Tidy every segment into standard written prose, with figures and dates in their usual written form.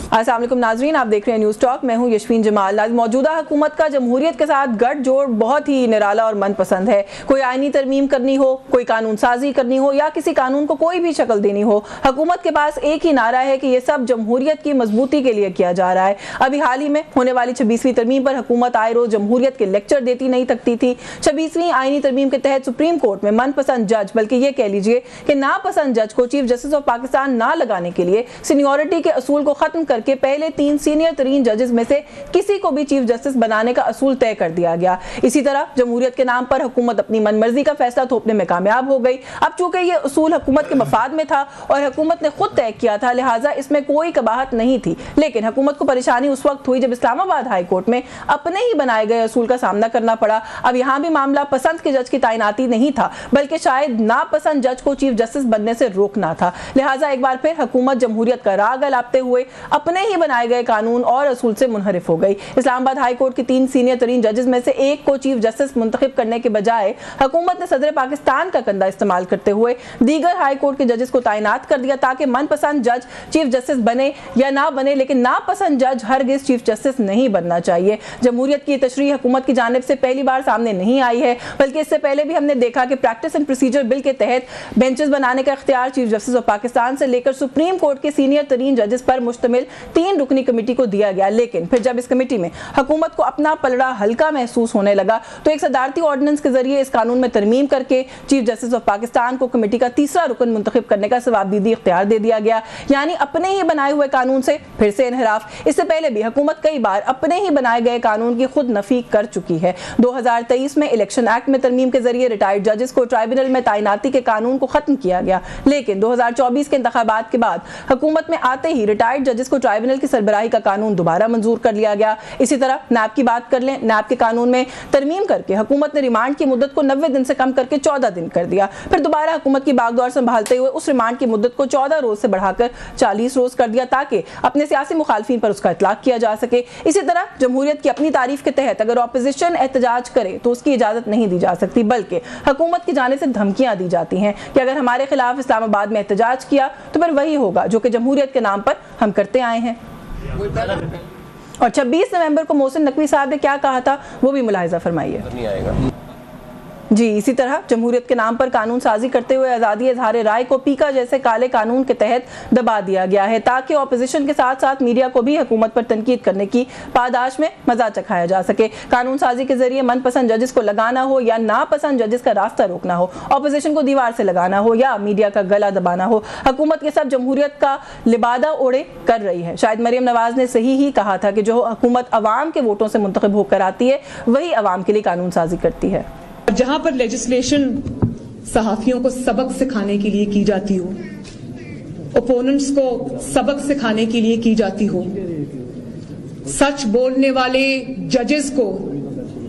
अस्सलाम वालेकुम नाज़रीन, आप देख रहे हैं न्यूज़ टॉक। मैं हूं यशवीन जमाल। मौजूदा हुकूमत का जमहूरियत के साथ गठजोड़ बहुत ही निराला और मनपसंद है। कोई आईनी तरमीम करनी हो, कोई कानून साजी करनी हो या किसी कानून को कोई भी शक्ल देनी हो, हुकूमत के पास एक ही नारा है कि ये सब जमहूरियत की मजबूती के लिए किया जा रहा है। अभी हाल ही में होने वाली 26वीं तरमीम पर हुकूमत आए रोज जमहूरियत के लेक्चर देती नहीं थकती थी। 26वीं आईनी तरमीम के तहत सुप्रीम कोर्ट में मनपसंद जज, बल्कि ये कह लीजिए कि नापसंद जज को चीफ जस्टिस ऑफ पाकिस्तान ना लगाने के लिए सीनियरिटी के असूल को खत्म करके पहले 3 सीनियर तरीन जजेस में से किसी को भी चीफ जस्टिस बनाने का असूल तय कर दिया गया। इसी तरह जमहूरियत के नाम पर हुकूमत अपनी मनमर्जी का फैसला थोपने में कामयाब हो गई। अब चूंकि ये असूल हुकूमत के मफाद में था और हुकूमत ने खुद तय किया था, लिहाजा इसमें कोई कबाहत नहीं थी। लेकिन हुकूमत को परेशानी उस वक्त हुई जब इस्लामाबाद हाई कोर्ट में अपने ही बनाए गए असूल का सामना करना पड़ा। अब यहाँ भी मामला पसंद के जज की तैनाती नहीं था, बल्कि शायद नापसंद जज को चीफ जस्टिस बनने से रोकना था। लिहाजा एक बार फिर हुकूमत जमहूरियत का राग अलापते हुए अपने ही बनाए गए कानून और असूल से मुनहरिफ हो गई। इस्लामाबाद हाई कोर्ट के 3 सीनियर तरीन जजेस में से एक को चीफ जस्टिस मुंतखब करने के बजाय हुकूमत ने सदर पाकिस्तान का कंधा इस्तेमाल करते हुए दीगर हाई कोर्ट के जजेस को तैनात कर दिया ताकि मनपसंद जज चीफ जस्टिस बने या ना बने, लेकिन नापसंद जज हरगिज चीफ जस्टिस नहीं बनना चाहिए। जमहूरियत की तशरीह हुकूमत की जानिब से पहली बार सामने नहीं आई है, बल्कि इससे पहले भी हमने देखा कि प्रैक्टिस एंड प्रोसीजर बिल के तहत बेंचेस बनाने का इख्तियार चीफ जस्टिस ऑफ पाकिस्तान से लेकर सुप्रीम कोर्ट के सीनियर तरीन जजेस पर मुश्तमिल 3 रुकनी कमेटी को दिया गया। लेकिन फिर जब इस कमेटी में हुकूमत को अपना पलड़ा हल्का महसूस होने लगा तो एक सदारती ऑर्डिनेंस के जरिए इस कानून में तरमीम करके चीफ जस्टिस ऑफ पाकिस्तान को कमेटी का तीसरा रुकन मुंतखब करने का सवाबदीदी इख्तियार दे दिया गया, यानी अपने ही बनाए हुए कानून से फिर से इनहराफ। इससे पहले भी हुकूमत कई बार अपने ही बनाए गए कानून की खुद नफी कर चुकी है। 2023 में इलेक्शन एक्ट में तरमीम के जरिए रिटायर्ड जजेस को ट्राइब्यूनल में तैनाती के कानून को खत्म किया गया, लेकिन 2024 के इंतखाबात के बाद हुकूमत में आते ही रिटायर्ड जजेस को ट्राइब्यूनल की सरबराही का कानून दोबारा मंजूर कर लिया गया। इसी तरह नैब की बात कर लें, नैब के कानून में तरमीम करके हुकूमत ने रिमांड की मुद्दत को 90 दिन से कम करके 14 दिन कर दिया। फिर दोबारा हुकूमत की बागडोर संभालते हुए उस रिमांड की मुद्दत को 14 रोज से बढ़ाकर 40 रोज कर दिया ताकि अपने सियासी मुखालफिन पर उसका इतलाक किया जा सके। इसी तरह जमहूरियत की अपनी तारीफ के तहत अगर ऑपोजिशन एहतजाज करे तो उसकी इजाजत नहीं दी जा सकती, बल्कि हुकूमत की जानिब से धमकियां दी जाती हैं कि अगर हमारे खिलाफ इस्लामाबाद में एहतजाज किया तो फिर वही होगा जो कि जमहूरियत के नाम पर हम करते आए हैं। और 26 नवंबर को मोहसिन नकवी साहब ने क्या कहा था वो भी मुलाहिजा फरमाइए। जी, इसी तरह जमहूरियत के नाम पर कानून साजी करते हुए आज़ादी इज़हार राय को पीका जैसे काले कानून के तहत दबा दिया गया है ताकि ऑपोजिशन के साथ साथ मीडिया को भी हुकूमत पर तनकीद करने की पादाश में मजा चखाया जा सके। कानून साजी के जरिए मनपसंद जजेस को लगाना हो या नापसंद जजेस का रास्ता रोकना हो, ऑपोजिशन को दीवार से लगाना हो या मीडिया का गला दबाना हो, हुकूमत के सब जमहूरियत का लिबादा ओढ़े कर रही है। शायद मरियम नवाज ने सही ही कहा था कि जो हुकूमत अवाम के वोटों से मुंतखब होकर आती है वही अवाम के लिए कानून साजी करती है। जहां पर लेजिस्लेशन सहाफियों को सबक सिखाने के लिए की जाती हो, ओपोनेंट्स को सबक सिखाने के लिए की जाती हो, सच बोलने वाले जजेस को,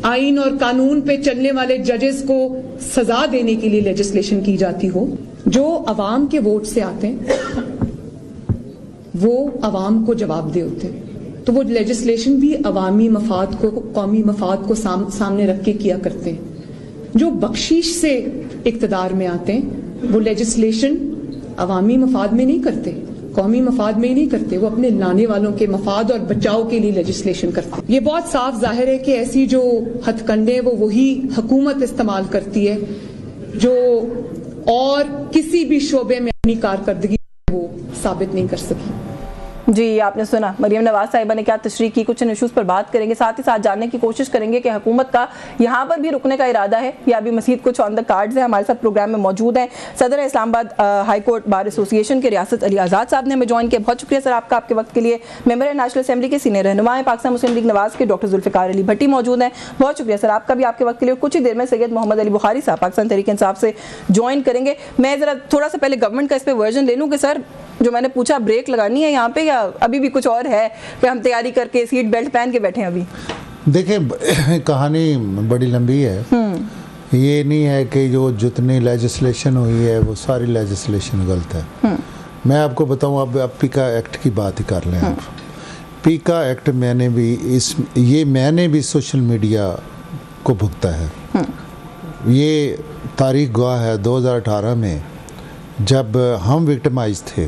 आइन और कानून पे चलने वाले जजेस को सजा देने के लिए लेजिस्लेशन की जाती हो, जो अवाम के वोट से आते हैं वो अवाम को जवाबदेह होते हैं, तो वो लेजिस्लेशन भी अवामी मफाद को, कौमी मफाद को सामने रख के किया करते हैं। जो बख्शीश से इक्तदार में आते हैं वो लेजिस्लेशन अवामी मफाद में नहीं करते, कौमी मफाद में ही नहीं करते, वो अपने लाने वालों के मफाद और बचाव के लिए लेजिस्लेशन करते हैं। ये बहुत साफ जाहिर है कि ऐसी जो हथकंडे वो वही हुकूमत इस्तेमाल करती है जो और किसी भी शोबे में अपनी कारकर्दगी वो साबित नहीं कर सकी। जी, आपने सुना मरियम नवाज साहिबा ने क्या तशरीह की। कुछ इन इशूज़ पर बात करेंगे, साथ ही साथ जानने की कोशिश करेंगे कि हुकूमत का यहाँ पर भी रुकने का इरादा है या अभी मज़ीद कुछ ऑन द कार्ड्स है। हमारे साथ प्रोग्राम में मौजूद हैं सदर Islamabad high court bar association के रियासत अली आज़ाद साहब ने हमें ज्वाइन किया। बहुत शुक्रिया सर आपका, आपके वक्त के लिए। मेंबर है नेशनल असेंबली के सीनियर रहनुमा है पाकिस्तान मुस्लिम लीग नवाज के डॉक्टर जुल्फ़िकार अली भट्टी मौजूद हैं। बहुत शुक्रिया सर आपका भी, आपके वक्त के लिए। कुछ ही देर में सैयद मोहम्मद अली बुखारी साहब पाकिस्तान तहरीक इंसाफ से ज्वाइन करेंगे। मैं ज़रा थोड़ा सा पहले गवर्नमेंट का इस पर वर्जन ले लूँ कि सर जो मैंने पूछा ब्रेक लगानी है यहाँ पे या अभी भी कुछ और है कि हम तैयारी करके सीट बेल्ट पहन के बैठे हैं अभी? देखिए, कहानी बड़ी लंबी है। ये नहीं है कि जो जितनी लेजिस्लेशन हुई है वो सारी लेजिस्लेशन गलत है। मैं आपको बताऊं, अब पीका एक्ट की बात ही कर लें आप। पीका एक्ट मैंने भी सोशल मीडिया को भुगता है। ये तारीख गवाह है 2018 में जब हम विक्टिमाइज थे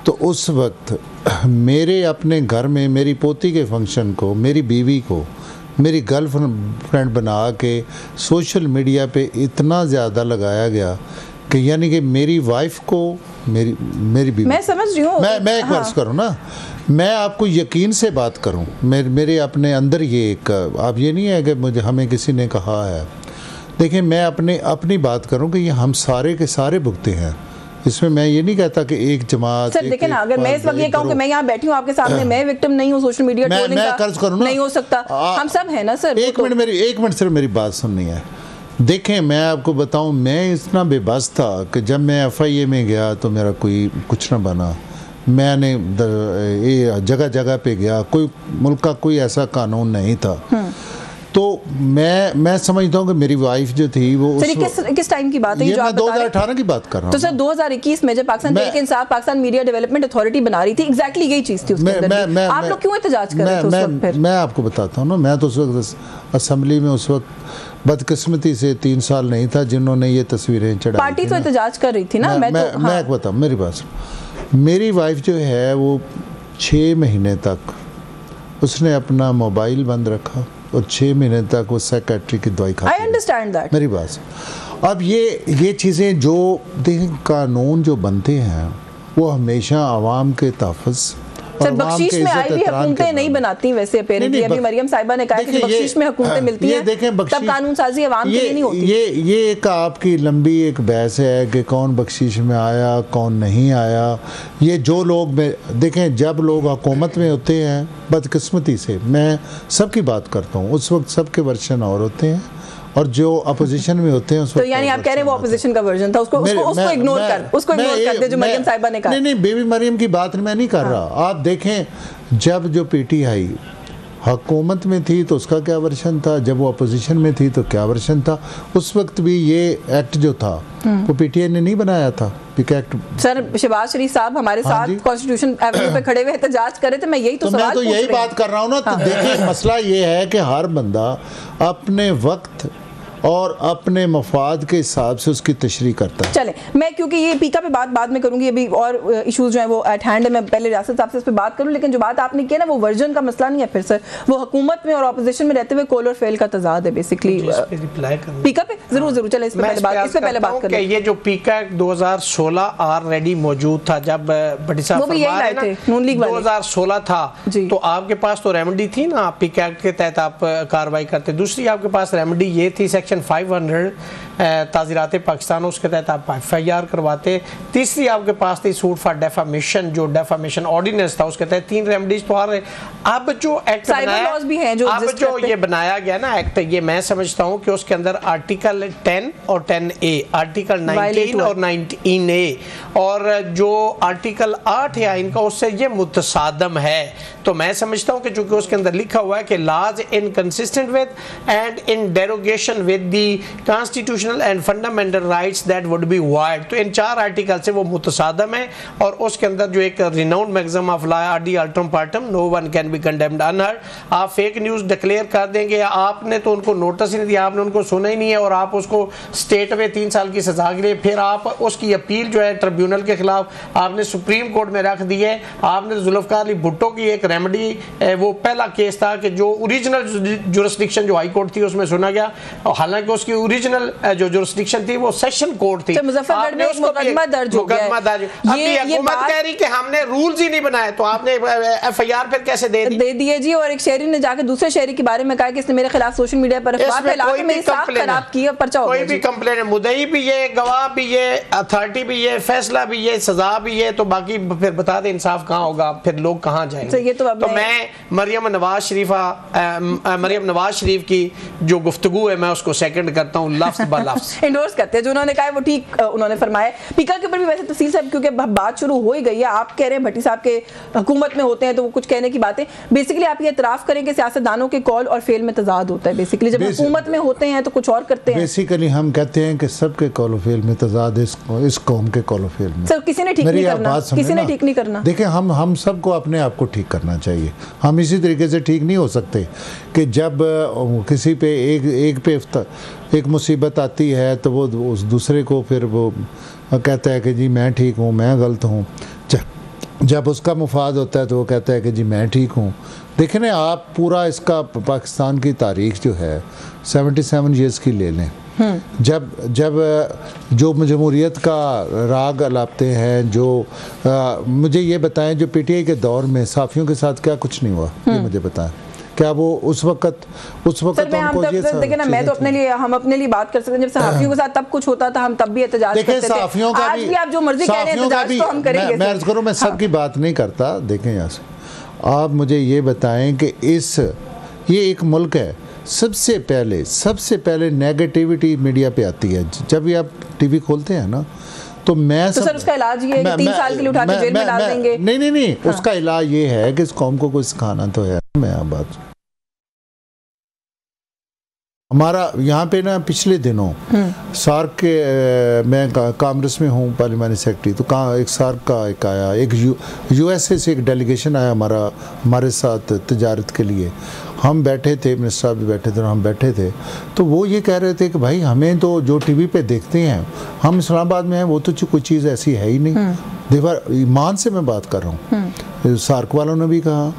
तो उस वक्त मेरे अपने घर में मेरी पोती के फंक्शन को मेरी बीवी को मेरी गर्लफ्रेंड बना के सोशल मीडिया पे इतना ज़्यादा लगाया गया कि यानी कि मेरी वाइफ को मेरी बीवी, मैं समझ रही हूँ, मैं एक वर्ष करूँ ना, मैं आपको यकीन से बात करूँ, मेरे अपने अंदर ये एक, आप ये नहीं है कि मुझे हमें किसी ने कहा है। देखिए मैं अपनी बात करूँ कि ये हम सारे के सारे भुगते हैं, इसमें मैं ये नहीं कहता कि एक जमात। सर देखिए ना, अगर मैं इस वक्त ये कहूँ कि मैं यहाँ बैठी हूँ आपके सामने, मैं विक्टिम नहीं हूँ सोशल मीडिया ट्रोलिंग का, कर्ज करूँ ना, नहीं हो सकता, हम सब है ना सर। एक मिनट सिर्फ मेरी बात सुननी है। देखें मैं आपको बताऊं, मैं इतना बेबस था कि जब मैं FIA में गया तो मेरा कोई कुछ ना बना। मैंने जगह जगह पे गया, कोई मुल्क का कोई ऐसा कानून नहीं था। तो मैं समझता हूँ कि मेरी वाइफ जो थी वो किस टाइम की बात है ये मैं 2018 की बात कर रहा हूँ। तो सर 2021 में जब Pakistan Tehreek Insaf Pakistan media development authority बना रही थी, एग्जैक्टली यही चीज थी उसके अंदर। आप लोग क्यों एहतजाज कर रहे थे उस वक्त फिर? मैं आपको बताता हूँ ना, मैं तो उस वक्त असेंबली में उस वक्त बदकिस्मती से 3 साल नहीं था जिन्होंने ये तस्वीरें चढ़ाई। पार्टी तो एहतजाज कर रही थी ना। मैं बताऊँ मेरी बात, मेरी वाइफ जो है वो 6 महीने तक उसने अपना मोबाइल बंद रखा और 6 महीने तक वो साइकेट्री की दवाई खाती। I understand that। मेरी बात, अब ये चीज़ें जो देखें, कानून जो बनते हैं वो हमेशा आवाम के तहफ़्फ़ुज़ सर बख्शीश में आई भी हुकूमतें नहीं बनाती वैसे अपेरेंटली। अभी मरियम साहिबा ने कहा कि बख्शीश में हुकूमतें मिलती हैं, तब कानून साजी अवाम के लिए नहीं होती। ये एक आपकी लंबी एक बहस है कि कौन बख्शीश में आया कौन नहीं आया। ये जो लोग देखें, जब लोग हुकूमत में होते हैं बदकिस्मती से, मैं सबकी बात करता हूँ, उस वक्त सबके वर्जन और होते हैं, और जो अपोजिशन में होते हैं उस वक्त। तो यानी आप कह रहे हैं वो अपोजिशन का वर्जन था, उसको इग्नोर कर दे जो मरियम साहिबा ने कहा। नहीं बेबी मरियम की बात मैं नहीं कर रहा। आप देखें, जब जो PTI हुकूमत में थी तो उसका क्या वर्जन था, जब वो अपोजिशन में थी तो क्या वर्जन था। उस वक्त भी ये एक्ट जो था वो PTI ने नहीं बनाया था, पिक एक्ट। सर शहबाज शरीफ साहब हमारे साथ कॉन्स्टिट्यूशन एवेन्यू पे खड़े हुए एहतजाज कर रहे थे, मैं यही तो सवाल मैं तो यही बात कर रहा हूँ ना। तो देखिए मसला ये है कि हर बंदा अपने वक्त और अपने मफाद के हिसाब से उसकी तशरीह करता है। चले, मैं क्योंकि ये पीका पे बात बाद में करूंगी, अभी और इश्यूज जो हैं वो एट हैंड है, मैं पहले रियासत साहब से इस पे बात करूं। लेकिन जो बात आपने की ना वो वर्जन का मसला नहीं है फिर सर, वो हुकूमत में और ऑपोजिशन में रहते हुए कॉल और फेल का तजाद है बेसिकली। पीका पे जरूर चले, इस पे पहले बात करें। ये जो पीका 2016 ऑलरेडी मौजूद था, जब बड़ी साहब 2016 था तो आपके पास तो रेमेडी थी ना, पीका एक्ट के तहत आप कार्रवाई करते। दूसरी आपके पास रेमेडी ये थी सेक्शन 500 ताज़ीरात पाकिस्तान, उसके तहत आप FIR करवाते। तीसरी आपके पास थी सूट फॉर डेफामेशन, जो डेफामेशन ऑर्डिनेंस था, उसके तहत 3 रेमेडीज तो आ रहे। अब जो एक्ट ये बनाया गया ना एक्ट, ये मैं समझता हूँ कि उसके अंदर आर्टिकल 10 और 10A, आर्टिकल 19 और 19A और जो आर्टिकल 8 है इनका, उससे ये मुतसादम है। तो मैं समझता हूँ कि चूंकि उसके अंदर लिखा हुआ है कि laws inconsistent with and in derogation with the constitutional and fundamental rights that would be void, तो इन 4 आर्टिकल से वो मुतसादम है। और उसके अंदर जो एक रिनाउंड मैक्सिम ऑफ लॉ आदि अल्ट्रम पार्टम, no one can be condemned unheard. आप फेक न्यूज़ डिक्लेयर कर देंगे, आपने तो उनको नोटिस ही नहीं दिया, आपने उनको सुना ही नहीं है, और आप उसको स्टेट में 3 साल की सजा के लिए फिर आप उसकी अपील जो है ट्रिब्यूनल के खिलाफ आपने सुप्रीम कोर्ट में रख दी है। आपने जुल्फकार अली भुट्टो की एक रेमेडी, वो पहला केस था कि जो ओरिजिनल जुरिस्डिक्शन जो हाई कोर्ट थी उसमें सुना गया, हालांकि उसकी ओरिजिनल जो जुरिस्डिक्शन थी वो सेशन कोर्ट थी। मुजफ्फरगढ़ में मुकदमा दर्ज हो गया है। ये हुकूमत कह रही कि हमने रूल्स ही नहीं बनाए, तो आपने FIR फिर कैसे दे दिए जी। और एक शहरी ने जाके दूसरे शहरी के बारे में कहा कि इसने मेरे खिलाफ सोशल मीडिया पर अफवाह फैला के मेरी साख खराब की है, पर्चा हो गया। कोई भी कंप्लेंट है, मुद्दई भी है, गवाह भी है, अथॉरिटी भी है, फैसला भी है, सजा भी है, तो बाकी फिर बता दे इंसाफ कहाँ होगा, फिर लोग कहाँ जाएंगे। तो मैं मरियम नवाज शरीफ की जो गुफ्तगू है मैं उसको सेकंड करता हूँ, लफ्ज़ ब लफ्ज़ इंडोर्स करते हैं। जो उन्होंने कहा है वो ठीक उन्होंने फरमाया। पीका के ऊपर भी वैसे तफसील से, क्योंकि बात शुरू हो ही गई है, आप कह रहे हैं भट्टी साहब के हुकूमत में होते हैं तो वो कुछ कहने की बातें, बेसिकली आप ये इतराफ़ करें कि सियासतदानों के कॉल और फेल में तजाद होता है। बेसिकली जब हुकूमत में होते हैं तो कुछ और करते हैं। बेसिकली हम कहते हैं कि सबके कॉल और फेल में तजाद इस कौम के कॉल और फेल में। सर किसी ने ठीक नहीं करना, किसी ने ठीक नहीं करना। देखिए हम सबको अपने आप को ठीक करना चाहिए। हम इसी तरीके से ठीक नहीं हो सकते कि जब किसी पे एक मुसीबत आती है तो वो उस दूसरे को फिर वो कहता है कि जी मैं ठीक हूँ, मैं गलत हूँ। जब उसका मुफाद होता है तो वो कहता है कि जी मैं ठीक हूँ। देखें ना आप पूरा इसका पाकिस्तान की तारीख जो है 77 ईयर्स की ले लें, जब जो जमहूरियत का राग अलापते हैं, जो मुझे ये बताएं जो पीटीआई के दौर में सहाफ़ियों के साथ क्या कुछ नहीं हुआ, ये मुझे बताएं। क्या वो उस वक्त हमको ये देखिए ना, मैं तो हम अपने लिए बात कर सकते हैं, जब सहाफ़ियों के साथ तब कुछ होता था हम तब भी एहतजाज करते थे। आज भी आप जो मर्जी कह रहे हैं एहतजाज तो हम करेंगे। मैं अर्ज़ करूं, मैं सबकी बात नहीं करता। देखें यहाँ से आप मुझे ये बताएं कि ये एक मुल्क है, सबसे पहले नेगेटिविटी मीडिया पे आती है जब भी आप टीवी खोलते हैं ना, तो सर उसका इलाज ये है कि 3 साल के लिए उठा के जेल में डाल देंगे? नहीं, उसका इलाज ये है कि इस कौम को कुछ सिखाना तो है। मैं आप बात हमारा यहाँ पे ना पिछले दिनों सार्क के मैं कांग्रेस में हूँ पार्लियामानी सेक्रेटरी, तो कहाँ एक सार्क का एक आया, एक यूएसए से एक डेलीगेशन आया हमारे साथ तिजारत के लिए। हम बैठे थे, मिनिस्टर साहब भी बैठे थे और हम बैठे थे, तो वो ये कह रहे थे कि भाई हमें तो जो टीवी पे देखते हैं, हम इस्लामाबाद में हैं, वो तो कोई चीज़ ऐसी है ही नहीं। देखो ईमान से मैं बात कर रहा हूँ, सार्क वालों ने भी कहा,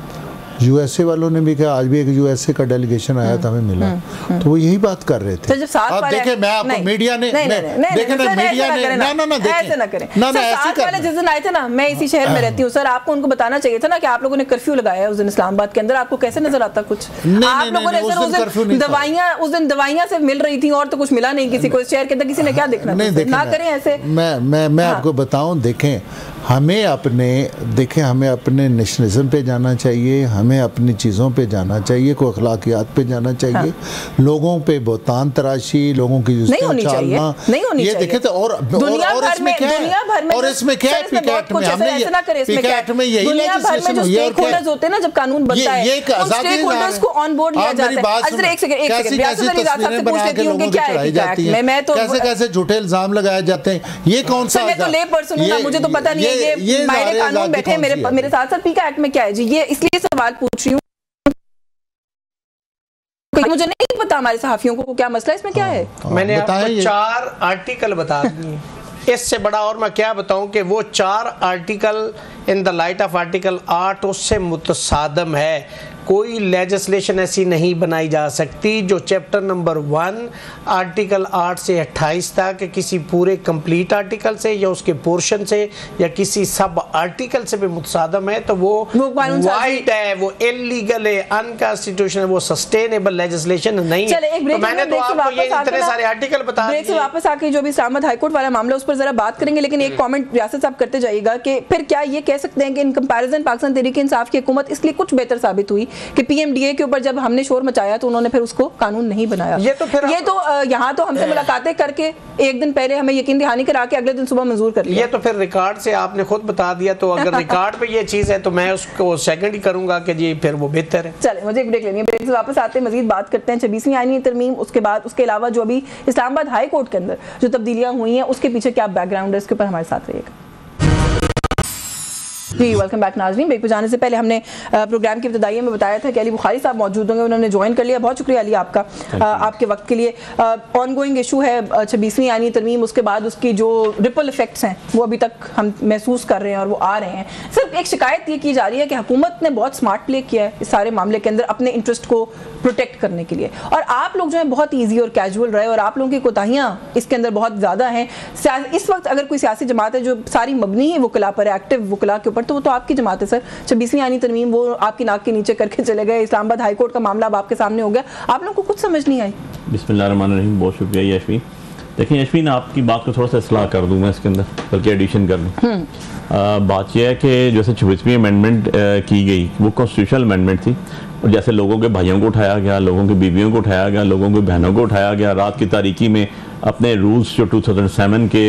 यूएसए वालों ने भी कहा, आज भी एक यूएसए का डेलीगेशन आया था, हमें मिला, तो वो यही बात कर रहे थे। अब देखें, मैं आपको मीडिया ने देखें ना, मीडिया ने ना ऐसे ना करें। सार्क वाले जिस दिन आए थे ना, मैं इसी शहर में रहती हूँ सर, आपको उनको बताना चाहिए था ना कि आप लोगों ने कर्फ्यू लगाया उस दिन इस्लामाबाद के अंदर, आपको कैसे नजर आता कुछ? आप लोगों ने सर उस दिन दवाइयां से मिल रही थी और तो कुछ मिला नहीं किसी को, इस शहर के अंदर किसी ने क्या देखना, ना करें ऐसे। मैं आपको बताऊं, देखें हमें अपने नेशनलिज्म पे जाना चाहिए, हमें अपनी चीज़ों पे जाना चाहिए, कोई अखलाकियात पे जाना चाहिए। लोगों पे बोतान तराशी, लोगों की नहीं होनी चाहिए। ये देखें तो और इसमें क्या है, और इसमें क्या है, पीकैक्ट में हमने पीकैक्ट में यही लेजिस्लेशन हुई है। और क्या होते हैं ना, जब कानून बनता है ये एक आजादी को ऑन बोर्ड लिया जाता है। एक सेकंड तस्वीरें बना के लोगों की चढ़ाई जाती हैं, कैसे झूठे इल्जाम लगाए जाते हैं, ये कौन सा? मैं तो ले पर्सन हूं ना, मुझे तो पता नहीं है ये मायने कानून बैठे मेरे साथ साथ। पीका एक्ट में क्या है जी, ये इसलिए सवाल पूछ रही हूँ, मुझे नहीं पता हमारे सहाफियों को क्या मसला इसमें क्या है। मैंने आपको 4 आर्टिकल बता दिए, इससे बड़ा और मैं क्या बताऊं कि वो 4 article in the light of article 8 उससे मुतसादम है। कोई लेजिस्लेशन ऐसी नहीं बनाई जा सकती जो चैप्टर नंबर 1 आर्टिकल 8 से 28 तक किसी पूरे कंप्लीट आर्टिकल से या उसके पोर्शन से या किसी सब आर्टिकल से भी मुतसादम है, तो वो वाइड है, वो इलीगल है, अनकॉन्स्टिट्यूशनल, वो सस्टेनेबल लेजिस्लेशन नहीं है। तो मैंने तो आपको ये इतने सारे आर्टिकल बता दिए। से वापस आके जो भी इस्लामाबाद हाईकोर्ट वाला मामला उस पर जरा बात करेंगे, लेकिन एक कमेंट रियासत साहब करते जाइएगा कि फिर क्या ये कह सकते हैं कि इन कंपैरिजन पाकिस्तान तहरीक इंसाफ की हुकूमत इसलिए कुछ बेहतर साबित हुई कि पीएमडीए के ऊपर जब हमने शोर मचाया तो उन्होंने फिर उसको कानून नहीं बनाया? ये तो यहाँ तो हमसे मुलाकातें करके एक दिन पहले हमें यकीन दहानी करा के अगले दिन सुबह मंजूर कर लिया। ये तो फिर रिकॉर्ड से आपने खुद बता दिया, तो अगर रिकॉर्ड पे ये चीज है तो मैं उसको सेकंड ही करूंगा कि जी फिर वो बेहतर है। चले, मुझे एक ब्रेक लेनी है, ब्रेक से वापस आते हैं मजीद बात करते हैं 26वीं आईनी तरमीम, उसके बाद उसके अलावा जो अभी इस्लामाबाद हाई कोर्ट के अंदर जो तब्दीलियां हुई हैं उसके पीछे क्या बैकग्राउंड है, इसके ऊपर हमारे साथ रहिएगा। जी वेलकम बैक नाज़रीन। ब्रेक पे जाने से पहले हमने प्रोग्राम की इब्तिदाई में बताया था कि अली बुखारी साहब मौजूद होंगे, उन्होंने ज्वाइन कर लिया। बहुत शुक्रिया अली आपका, आपके वक्त के लिए। ऑनगोइंग इशू है 26वीं आईनी तरमीम, उसके बाद उसकी जो रिपल इफेक्ट्स हैं वो अभी तक हम महसूस कर रहे हैं और वो आ रहे हैं। सिर्फ एक शिकायत ये की जा रही है कि हुकूमत ने बहुत स्मार्ट प्ले किया है इस सारे मामले के अंदर अपने इंटरेस्ट को प्रोटेक्ट करने के लिए, और आप लोग जो है बहुत ईजी और कैजुअल रहे और आप लोगों की कोताहियाँ इसके अंदर बहुत ज़्यादा हैं। इस वक्त अगर कोई सियासी जमात है जो सारी मबनी है वकला पर, एक्टिव वकला के ऊपर, तो वो तो आपकी जमात है सर। 26वीं आईनी तरमीम वो आपकी नाक के नीचे करके चले गए, इस्लामाबाद हाई कोर्ट का मामला अब आपके सामने हो गया, आप लोगों को कुछ समझ नहीं आई। बिस्मिल्लाहिर्रहमानिर्रहीम, बहुत शुक्रिया यशवीन। देखिए यशवीन, आपकी बात को थोड़ा सा इस्लाह कर दूँ मैं इसके अंदर, बल्कि एडिशन कर दूँ। बात यह है कि जैसे 26वीं अमेंडमेंट की गई वो कॉन्स्टिट्यूशनल अमेंडमेंट थी, और जैसे लोगों के भाइयों को उठाया गया, लोगों की बीवियों को उठाया गया, लोगों की बहनों को उठाया गया, रात की तारीकी में अपने रूल्स जो 2007 के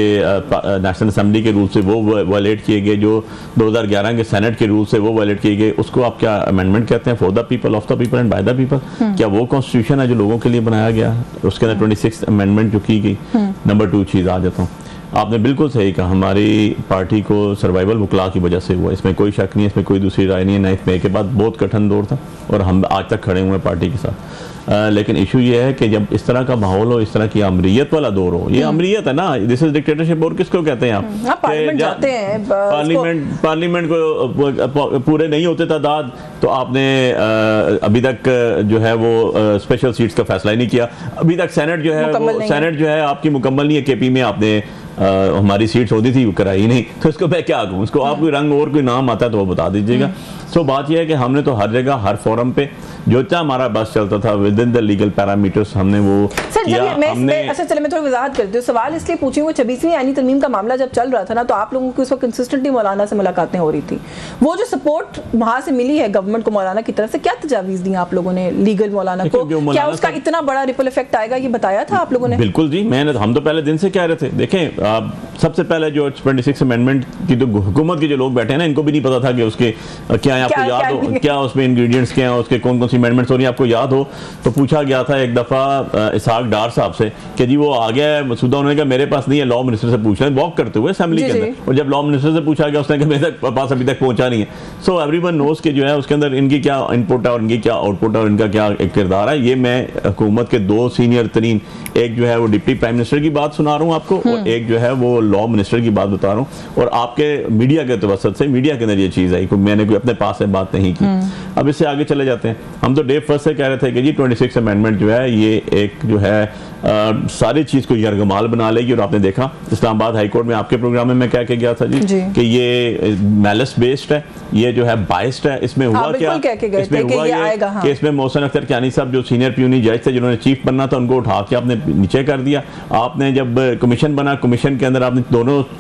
नेशनल असम्बली के रूल से वो वायलेट किए गए, जो 2011 के सेनेट के रूल से वो वायलेट किए गए, उसको आप क्या अमेंडमेंट कहते हैं? For the people, of the people and by the people. क्या वो कॉन्स्टिट्यूशन है जो लोगों के लिए बनाया गया? उसके अंदर 26th अमेंडमेंट जो की गई। नंबर 2 चीज़ आ जाता हूँ, आपने बिल्कुल सही कहा, हमारी पार्टी को सर्वाइवल वकला की वजह से हुआ, इसमें कोई शक नहीं है, इसमें कोई दूसरी राय नहीं है। 9 मई के बाद बहुत कठिन दौर था और हम आज तक खड़े हुए हैं पार्टी के साथ। लेकिन इशू ये है कि जब इस तरह का माहौल हो, इस तरह की अमरीयत वाला दौर हो, ये अमरीयत है ना, दिस इज डिक्टेटरशिप। और किसको कहते हैं आप? पार्लियामेंट जाते हैं, पार्लियामेंट को पूरे नहीं होते तादाद, तो आपने अभी तक जो है वो स्पेशल सीट्स का फैसला ही नहीं किया। अभी तक सेनेट जो है वो सेनेट जो है आपकी मुकम्मल नहीं है। केपी में आपने हमारी सीट्स होती थी, वो कराई नहीं, तो इसको मैं क्या कहूँ? उसको आप कोई रंग और कोई नाम आता है तो वो बता दीजिएगा। सो बात यह है कि हमने तो हर जगह हर फोरम पे जो चाहे हमारा बस चलता था with in the legal parameters हमने वो किया। अच्छा चले मैं थोड़ी वजाहत करती हूँ। सवाल इसलिए पूछी, वो 26वीं आईनी तरमीम का मामला जब चल रहा था ना, तो आप लोगों की उस वक्त कंसिस्टेंटली मौलाना से मुलाकातें हो रही थी। वो जो सपोर्ट वहां से मिली है गवर्नमेंट को मौलाना की तरफ से, क्या तजावीज दी आप लोगों ने लीगल मौलाना को? क्या उसका इतना बड़ा रिपल इफेक्ट आएगा, ये बताया था आप लोगों ने? बिल्कुल जी, हम तो पहले दिन से कह रहे थे। देखें, सबसे पहले जो 26 अमेंडमेंट की तो हुकूमत के जो लोग बैठे हैं ना, इनको भी नहीं पता था कि उसके क्या है, आपको याद हो क्या उसमें इंग्रेडिएंट्स क्या हैं, उसके कौन कौन सी अमेंडमेंट्स हो रही हैं, आपको याद हो तो पूछा गया था एक दफ़ा इसहाक डार साहब से कि जी वो आ गया है मसूदा, उन्होंने कहा मेरे पास नहीं है, लॉ मिनिस्टर से पूछ रहे हैं, वॉक करते हुए असेंबली के अंदर। और जब लॉ मिनिस्टर से पूछा गया, उसने कहा मेरे पास अभी तक पहुंचा नहीं है। सो एवरीवन नोस के जो है उसके अंदर इनकी क्या इनपुट है और इनकी क्या आउटपुट है और इनका क्या एक किरदार है। ये मैं हुकूमत के 2 सीनियर तरीन, एक जो है वो डिप्टी प्राइम मिनिस्टर की बात सुना रहा हूँ आपको, और एक जो है वो लॉ मिनिस्टर की बात बता रहा हूँ। और आपके मीडिया के तवसत से, मीडिया के अंदर ये चीज़ आई, मैंने कोई अपने पास से बात नहीं की। अब इससे आगे चले जाते हैं। हम तो डे फर्स्ट से कह रहे थे कि जी 26 अमेंडमेंट जो है ये एक जो है सारी चीज़ को यरगमाल बना लेगी। और आपने देखा इस्लामाबाद हाई कोर्ट में आपके प्रोग्राम में मैं कह के गया था जी कि ये मैलिस बेस्ड है, ये जो है बाइस्ड है। इसमें हुआ क्या, इसमें हुआ ये कि इसमें मोहसिन अख्तर कियानी साहब जो सीनियर प्यूनी जज थे, जिन्होंने चीफ बनना था, उनको उठा के आपने नीचे कर दिया। आपने जब कमीशन बना, कमीशन के अंदर आपने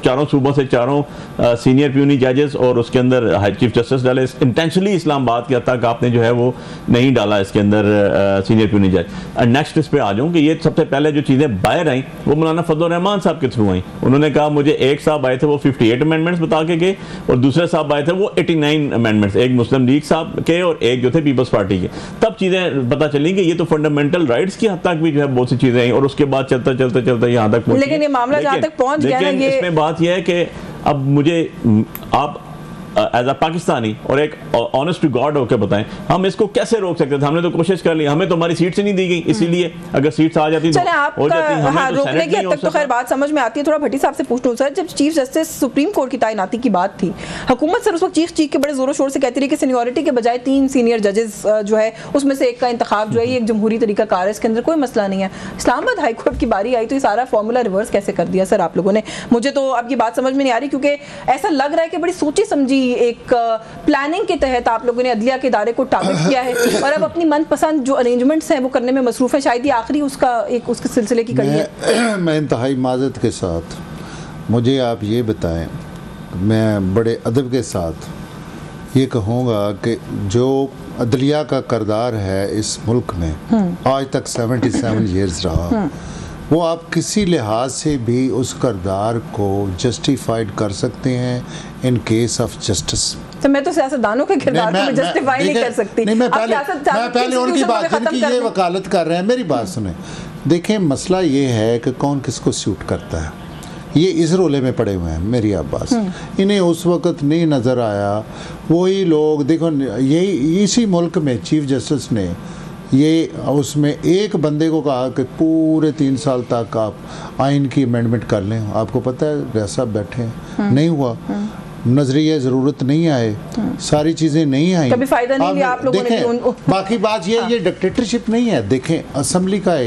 चारों सूबों से 4 सीनियर प्यूनी जजेस और उसके अंदर हाई चीफ जस्टिस डाले। इंटेंशनली इस्लामाबाद के तक आपने जो है वो नहीं डाला इसके अंदर सीनियर प्यूनी जज। नेक्स्ट इस पे आ जाऊँ कि ये सबसे पहले जो चीज़ें बाहर आई वो मौलाना फजल रहमान साहब के थ्रू आई। उन्होंने कहा, मुझे एक साहब आए थे वो 58 अमेंडमेंट्स बता के गए, और दूसरे साहब आए थे वो 89 अमेंडमेंट्स, एक मुस्लिम लीग साहब के और एक जो थे पीपल्स पार्टी के। तब चीज़ें पता चली कि ये तो फंडामेंटल राइट्स की हद तक भी जो है बहुत सी चीज़ें आई, और उसके बाद चलते चलते चलते यहाँ तक पहुंची। लेकिन ये मामला जहाँ तक पहुंच गया, इसमें बात यह है कि अब मुझे आप एज अ पाकिस्तानी और एक ऑनेस्ट टू गॉड होकर बताएं, हम इसको कैसे रोक सकते थे? हमने तो कोशिश कर ली, हमें तो हमारी सीट से नहीं दी गई, इसीलिए अगर सीट्स आ जाती तो हो जाती। हाँ, रोकने की हद तक तो खैर बात समझ में आती है। थोड़ा भट्टी साहब से पूछ लूं सर, जब चीफ जस्टिस सुप्रीम कोर्ट की तैनाती की बात थी, हुकूमत सर उस वक्त चीख के बड़े जोरों शोर से कहती रही कि सीनियरिटी के बजाय 3 सीनियर जजेस जो है उसमें से एक का इंतखाब जो है ये एक जमहूरी तरीका कार है, इसके अंदर कोई मसला नहीं है। इस्लामाबाद हाई कोर्ट की बारी आई तो ये सारा फॉर्मूला रिवर्स कैसे कर दिया सर आप लोगों ने? मुझे तो आपकी बात समझ में नहीं आ रही, क्योंकि ऐसा लग रहा है कि बड़ी सोची समझी एक प्लानिंग के तहत आप लोगों ने अदलिया के इदारे को टारगेट किया है और अब अपनी मनपसंद जो अरेंजमेंट्स हैं वो करने में मसरूफ है। शायद ये आखिरी उसके सिलसिले की कड़ी है। मैं इंतहाई माजरत के साथ, मुझे आप ये बताएं, मैं बड़े अदब के साथ ये कहूँगा कि जो अदलिया का किरदार है इस मुल्क में आज तक 77 ईयर्स रहा, वो आप किसी लिहाज से भी उस किरदार को जस्टिफाइड कर सकते हैं इन केस ऑफ जस्टिस? तो मैं तो सियासतदानों के किरदार को जस्टिफाई नहीं कर सकती। नहीं, मैं पहले उनकी बात, जिनकी ये वकालत कर रहे हैं, मेरी बात सुने। देखें, मसला ये है कि कौन किसको सूट करता है, ये इस रोले में पड़े हुए हैं। मेरी आप बात, इन्हें उस वक़्त नहीं नज़र आया। वही लोग देखो, यही इसी मुल्क में चीफ जस्टिस ने ये उसमें एक बंदे को कहा कि पूरे 3 साल तक आप आइन की अमेंडमेंट कर लें। आपको पता है वैसा बैठे नहीं हुआ, नजरिए ज़रूरत नहीं आए, सारी चीज़ें नहीं आई, कभी फायदा नहीं लिया आप लोगों ने। बाकी बात ये डिक्टेटरशिप नहीं है। देखें, असेंबली का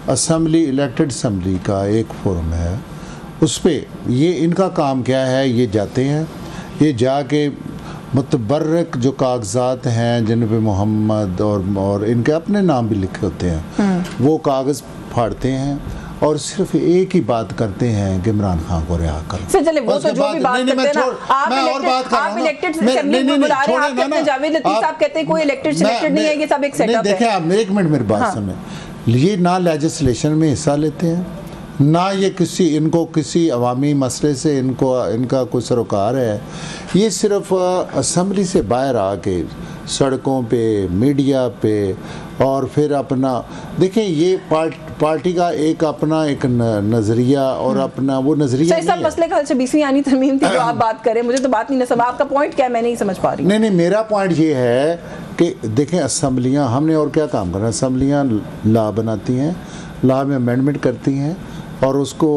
असेंबली इलेक्टेड असेंबली का एक फोरम है, उस पर ये इनका काम क्या है, ये जाते हैं, ये जाके मुतबर्रक जो कागजात हैं जिन पे मोहम्मद और इनके अपने नाम भी लिखे होते हैं, वो कागज़ फाड़ते हैं और सिर्फ एक ही बात करते हैं कि इमरान खान को रिहा करो। चले वो तो जो भी बात करते हैं ना, आप इलेक्टेड असेंबली में बुला रहे हैं, आप कहते हैं जावेद लतीफ साहब कहते हैं कोई इलेक्टेड सिलेक्टेड नहीं है, ये सब एक सेटअप है। देखिए आप एक मिनट मेरी बात सुने, ये ना लेजिस्लेशन में हिस्सा लेते हैं, ना ये इनको किसी अवामी मसले से इनका कोई सरोकार है। ये सिर्फ असम्बली से बाहर आके सड़कों पे, मीडिया पे, और फिर अपना देखें, ये पार्टी का एक अपना एक नजरिया और अपना वो नजरिया सब मसले का 26वीं आईनी तरमीम थी जो आप बात करें, मुझे तो बात नहीं समझ, आपका पॉइंट क्या है मैं नहीं समझ पा रही। नहीं, मेरा पॉइंट ये है कि देखें असम्बलियाँ, हमने और क्या काम करना है, असम्बलियाँ लॉ बनाती हैं, लॉ में अमेंडमेंट करती हैं और उसको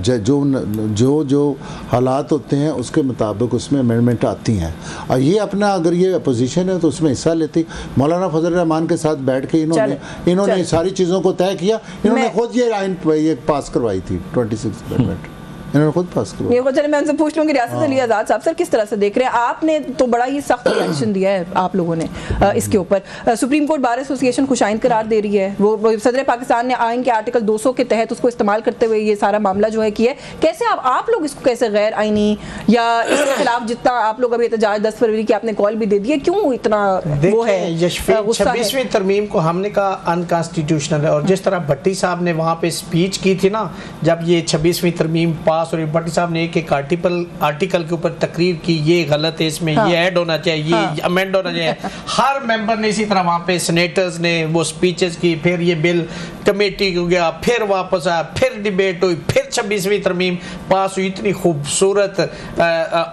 जो हालात होते हैं उसके मुताबिक उसमें अमेंडमेंट आती हैं। और ये अपना अगर ये अपोजिशन है तो उसमें हिस्सा लेती। मौलाना फजल रहमान के साथ बैठ के इन्होंने सारी चीज़ों को तय किया, इन्होंने खुद ये आइन ये पास करवाई थी 26 अमेंडमेंट, इन्होंने खुद पास किया। चलिए मैं उनसे पूछ लूँगी रियासत अली आज़ाद साहब, सर किस तरह से देख रहे हैं? आपने तो बड़ा ही सख्त रिएक्शन दिया है आप लोगों ने इसके ऊपर। सुप्रीम कोर्ट बार एसोसिएशन खुशाइन करार दे रही है, वो सदर पाकिस्तान ने आइन के आर्टिकल 200 के तहत उसको इस्तेमाल करते हुए ये सारा मामला जो है किया है। कैसे आप लोग इसको कैसे गैर आइनी या इसके खिलाफ जितना आप लोग अभी एहतजाज 10 फरवरी की आपने कॉल भी दे दी है, क्यों इतना वो है? 26वीं तरमीम को हमने कहा अनकॉन्स्टिट्यूशनल है, और जिस तरह भट्टी साहब ने वहाँ पे स्पीच की थी ना जब ये 26वीं तरमीम पास, और भट्टी साहब ने एक आर्टिकल के ऊपर तकरीर की, ये गलत है, इसमें ये ऐड होना चाहिए, ये अमेंड होना चाहिए। हर मेंबर ने इसी तरह वहाँ पे सेनेटर्स ने वो स्पीचेस की, फिर ये बिल कमेटी हो गया, फिर वापस आया, फिर डिबेट हुई, फिर 26वीं तरमीम पास हुई। इतनी खूबसूरत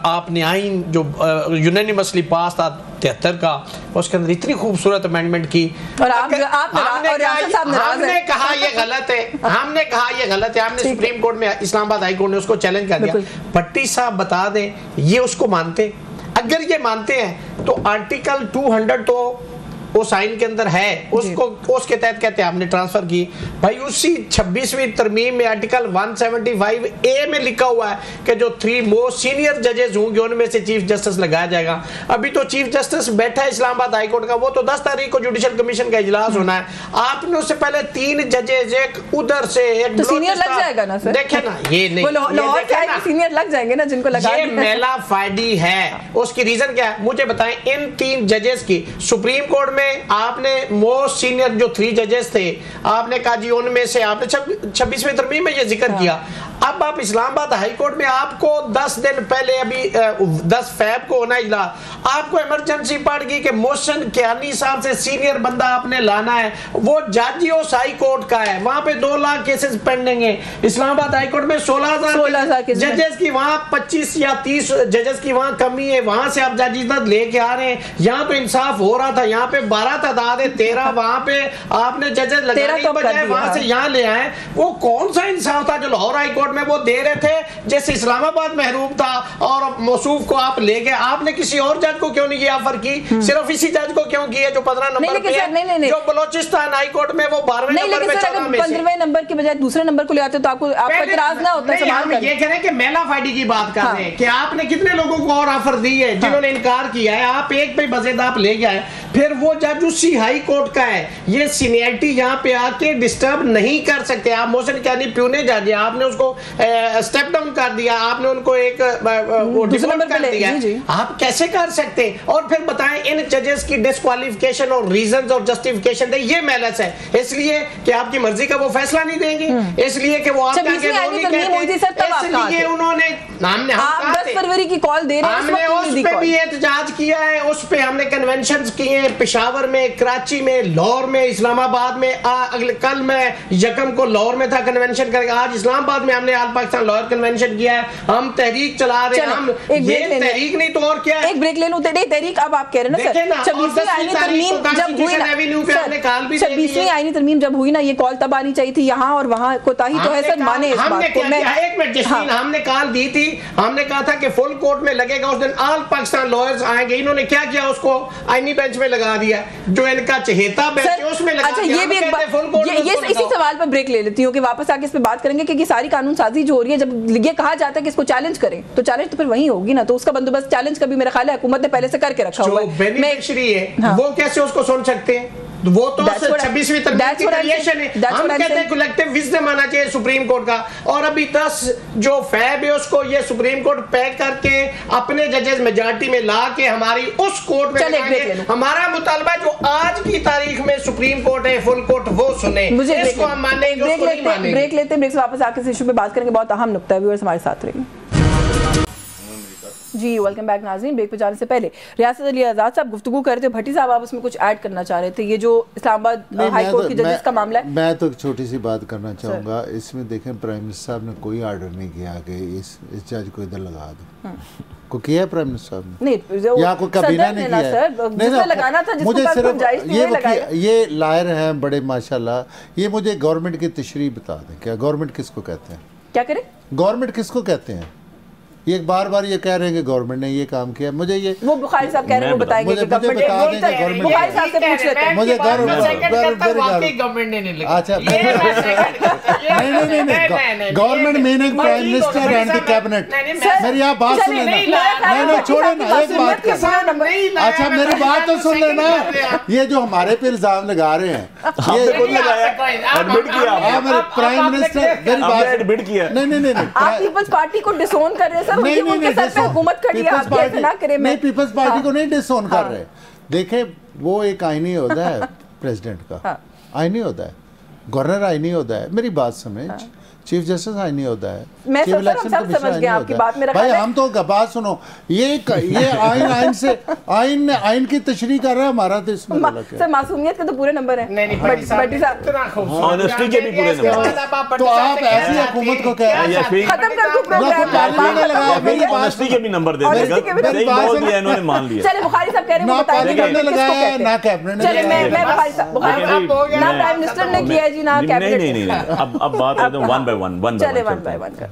आपने आइन जो यूनानिमसली पास था 73 का, उसके अंदर इतनी खूबसूरत अमेंडमेंट की, और हमने कहा ये गलत है, हमने कहा ये गलत है, हमने सुप्रीम कोर्ट में इस्लामाबाद हाई कोर्ट ने उसको चैलेंज कर दिया। भट्टी साहब बता दें ये उसको मानते? अगर ये मानते हैं तो आर्टिकल 200 तो उस आइन के अंदर है, उसको उसके तहत कहते हैं हमने ट्रांसफर की। भाई उसी 26वीं तरमीम में आर्टिकल 175A में लिखा हुआ है कि जो 3 मोस्ट सीनियर जजेस होंगे उनमें से चीफ जस्टिस लगाया जाएगा। अभी तो चीफ जस्टिस बैठा है इस्लामाबाद हाई कोर्ट का, वो तो 10 तारीख को जुडिशल कमीशन का इजलास होना है। आपने उससे पहले 3 जजेस, एक उधर से एक तो सीनियर लग जाएगा ना सर? देखे ना, ये नहीं सीनियर लग जाएंगे ना जिनको लगा, ये मेला फाइडी है। उसकी रीजन क्या है मुझे बताएं। इन 3 जजेस की सुप्रीम कोर्ट में आपने मोस्ट सीनियर जो 3 जजेस थे, आपने कहा जी उनमें से आपने 26वीं तरमीम में ये जिक्र किया। अब आप इस्लामाबाद हाई कोर्ट में आपको 10 दिन पहले, अभी 10 फेब को होना इजलास, आपको इमरजेंसी पड़ गई कि मोशन कियानी साहब से सीनियर बंदा आपने लाना है, वो जज उस हाई कोर्ट का है, वहां पे 2 लाख केसेस पेंडिंग है। इस्लामाबाद हाई कोर्ट में 16,000 जजेस की, वहां 25 या 30 जजेस की वहां कमी है, वहां से आप जज इज्जत लेके आ रहे हैं। यहाँ तो इंसाफ हो रहा था, यहाँ पे 12 तादाद है, 13 वहां पे आपने जजेस लगाने के बजाय वहां से यहाँ ले आए। वो कौन सा इंसाफ था जो लाहौर हाई कोर्ट में वो दे रहे थे, जैसे इस्लामाबाद महरूम था और मौसूफ को आप ले गए? आपने किसी और जज को क्यों नहीं ये ऑफर की? सिर्फ इसी जज को क्यों किए जो 15 नंबर पे है, जो बलोचिस्तान हाई कोर्ट में वो 12वें नंबर पे, 14 में से 15वें नंबर के बजाय दूसरे नंबर को ले आते तो आपको इतराज ना होता? हम ये कह रहे हैं कि मेला फाइडी की बात कर रहे हैं कि आपने कितने लोगों को और ऑफर दी है जिन्होंने इनकार किया है, आप एक पे बजेद आप ले गए। फिर वो जज उसी हाई कोर्ट का है, ये सीनियरिटी यहाँ पे आके डिस्टर्ब नहीं कर सकते। आप मोशन क्या नहीं प्यूने जज, आपने उसको स्टेप डाउन कर दिया, आपने उनको एक डिमोट कर दिया, आप कैसे कर सकते? और फिर बताएं इन जजेस की डिस्क्वालिफिकेशन और रीजंस और जस्टिफिकेशन दे, ये मैलस है। इसलिए कि आपकी मर्जी का वो फैसला नहीं देंगे, इसलिए कि वो आपके आगे नहीं कहते, इसलिए उन्होंने हमने 10 फरवरी की कॉल दे रहे हैं, हमने उस पे भी एहतजाज किया है, उस पे हमने कन्वेंशंस किए हैं, पेशावर में, कराची में, लाहौर में, इस्लामाबाद में। अगले कल मैं यकम को लाहौर में था कन्वेंशन करके, आज इस्लामाबाद में हमने आल पाकिस्तान लॉयर कन्वेंशन किया है। हम तहरीक चला रहे हैं, हम ये तहरीक नहीं तो और क्या है? एक ब्रेक ले लूं। तहरीक अब आप कह रहे हैं ना सर, 26वीं आईनी तरमीम जब हुई ना, 26वीं आईनी तरमीम जब हुई ना, ये कॉल तब आनी चाहिए थी, यहाँ और वहाँ कोताही तो है सर, माने इस बात को। एक मिनट जस्मीन, हमने कॉल दी थी, हमने कहा था कि फुल कोर्ट में लगेगा उस दिन, आल पाकिस्तान लॉयर्स आएंगे। इन्होंने क्या किया? उसको आईनी बेंच में लगा दिया, जो इनका चहेता बेंच है उसमें लगा दिया। ये भी इसी सवाल पर ब्रेक ले लेती हूँ कि वापस आके इस पे बात करेंगे, क्योंकि सारी कानून साजी जो हो रही है, जब ये कहा जाता है कि इसको चैलेंज करें तो चैलेंज तो फिर वही होगी ना, तो उसका बंदोबस्त चैलेंज का भी मेरा ख्याल है हुकूमत ने पहले से करके रखा हुआ है। बेनिफिशियरी है वो कैसे उसको सुन सकते हैं? वो तो 26वीं तरमीम की क्रिएशन है। हम कहते हैं कलेक्टिव विजडम आना चाहिए सुप्रीम कोर्ट का, और अभी 10 जो फैब है उसको ये सुप्रीम कोर्ट पैक करके अपने जजेस मेजॉरिटी में ला के हमारी उस कोर्ट में लगाएंगे। हमारा मुतालबा जो आज की तारीख में सुप्रीम कोर्ट है, फुल कोर्ट, वो सुने, इसको हम मानेंगे, उसको नहीं मानेंगे। ब्रेक लेते हैं, ब्रेक से वापस आके इस इशू पे बात करेंगे। बहुत अहम नुकता है, व्यूअर्स हमारे साथ रहिए। जी वेलकम बैक नाज़रीन। ब्रेक पे जाने से पहले रियासत अली आज़ाद साहब गुफ्तगू कर रहे थे, भट्टी साहब आप उसमें कुछ ऐड करना चाह रहे थे, ये जो इस्लामाबाद हाई कोर्ट के जजेस का मामला है। मैं तो छोटी सी बात करना चाहूँगा इसमें। देखें, प्राइम मिनिस्टर साहब ने कोई आर्डर नहीं किया कि इस जज को इधर लगा दो। को किया है प्राइम मिनिस्टर साहब ने? नहीं, या कोई कबीना ने किया है? नहीं, लगाना था मुझे सिर्फ ये लायर हैं बड़े माशाल्लाह, ये मुझे गवर्नमेंट की तशरीह बता दें, क्या गवर्नमेंट किसको कहते हैं? क्या करें? गवर्नमेंट किसको कहते हैं? ये बार बार ये कह रहे हैं कि गवर्नमेंट ने ये काम किया। मुझे ये वो बुखारी साहब कह रहे हैं, वो बताएंगे कि मुझे बता दें कि गवर्नमेंट, बुखारी साहब से पूछ लेते हैं। मुझे गवर्नमेंट ने नहीं लिखा। अच्छा, नहीं, government meaning prime minister and the cabinet. मेरी आप बात सुन लेना। नहीं, छोड़ो ना, एक बात कर। अच्छा, मेरी बात तो सुन लेना। ये जो हमारे पे इल्जाम लगा रहे हैं, ये एडमिट किया मेरे प्राइम मिनिस्टर, मेरी बात एडमिट किया। नहीं, आप पीपल्स पार्टी को डिसोन कर रहे हैं। हुकूमत खड़ी है, आप ऐसा ना करें। मैं पीपल्स पार्टी को नहीं डिसोन कर रहे। देखें, वो एक आईनी होता है प्रेसिडेंट का, आईनी होता है, गवर्नर आईनी होता है। मेरी बात समझ, चीफ जस्टिस आईनी होता है, चीफ इलेक्शन कमीशन आपकी बात में भाई। हम तो बात सुनो, ये आइन की तशरीह कर रहा है, हमारा तो इसमें सर मासूमियत के तो पूरे नंबर है। ऑनेस्टी के भी पूरे नंबर। तो आप ऐसी हुकूमत को कह रहे हैं खत्म कर दो प्रोग्राम, ऑनेस्टी के भी नंबर दे देगा। सही बोल दिया इन्होंने, मान लिया। चलिए बुखारी साहब कह रहे हैं, वो बताइए लगाया ना कैबिनेट ने। चलिए मैं बुखारी साहब, ना प्राइम मिनिस्टर ने किया जी, ना कैबिनेट। नहीं, अब बात है तो वन बाय वन।